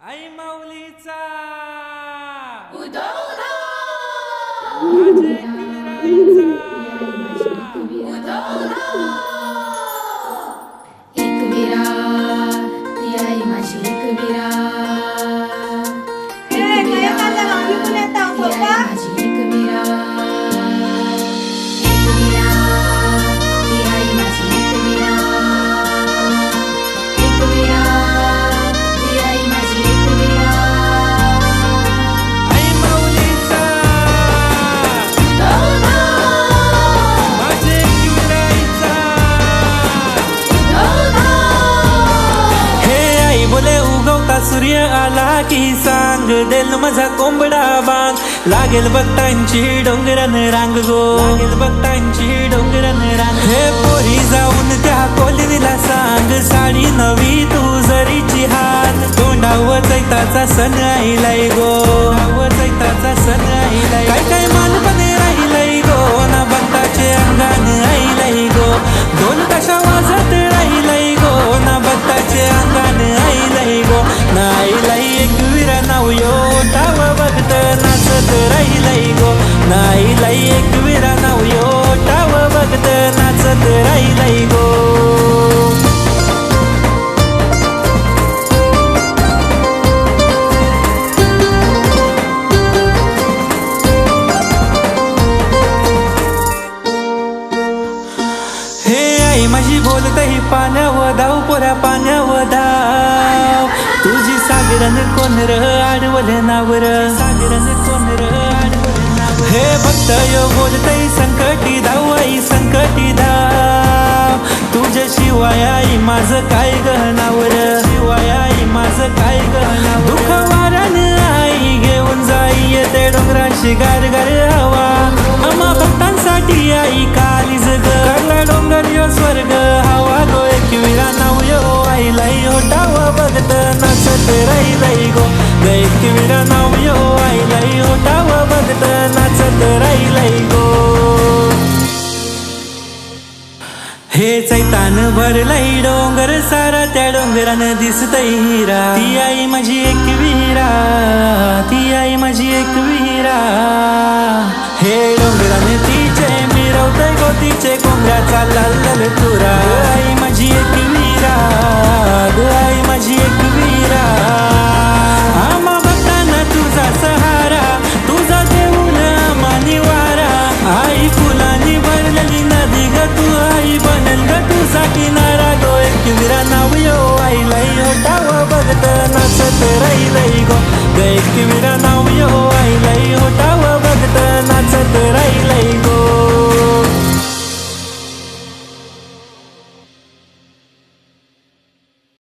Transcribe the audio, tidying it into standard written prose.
आई माऊलीचा उदो उदो माझे किराईचा उदो उदो एकवीरा ती आई माझी एकवीरा एकवीरा ती आई माझी एकवीरा एकवीरा ती आई माझी एकवीरा एकवीरा ती आई माझी एकवीरा आई माऊलीचा उदो उदो माझे किराईचा उदो उदो हे आई बोले उगवता सूर्य आला की सांग देल माझा कोंबडा बांग लागेल भक्तांची डोंगरन रांग गो लागेल भक्तांची डोंगरन रांग हे पोरी जाऊन त्या कोलिनीला सांग साडी नवी तू जरीची हात तोंडावर चैताचा सण आईलाय गो तोंडावर चैताचा सण आईलाय काय काय मालपणे राहिलय गो ना भक्ताचे अंगान आईलाय गो दोन कशा वाजत राहिलय गो ना भक्ताचे अंगान आईलाय गो ना आईलाय एकवीरा नाव यो टाव भक्त नाचत राहिलय गो ना आईलाय एकवीरा नाव यो टाव भक्त नाचत राहिलय गो हे आई माझी बोलतही पाण्यावर धाव पोऱ्या पाण्यावर धाव तुझी सागरन कोण र आडवल नावर सागरन कोण र आडवल नाव हे भक्त यो बोलतही संकटी धाव आई संकटी धाव तुझ्या शिवाय आई माझं काय गहनावर शिवाय आई माझं काय गहनावर दुःख वारण आई घेऊन जाई येते डोंगराशी गार गार हवा आम्हा भक्तांसाठी आई कालीज करला डोंगर यो स्वर्ग हवा गो एकवीरा नाव यो आईलाई हो टाव भगत नाचत राहिलय गो एकवीरा नाव यो आईलाई हो टाव भगत नाचत राहिलय गो हे चैतान भरलय डोंगर सारा त्या डोंगरान दिसतय हिरा ती आई माझी एकवीरा ती आई माझी एकवीरा हे डोंगरान तिचे मिरवतय गो तिचे कोंबड्याचा लाल तुरा आई माझी एकवीरा ग आई माझी एकवीरा आम्हा भक्तांना तुझा सहारा तुझा देऊळ आम्हा निवारा आई फुलांनी भरलेली नदी ग तू आई बनल ग तुझा किनारा गो एकवीरा नाव यो आईलाई हो टाव भगत नाचत राहिलय गो एकवीरा नाव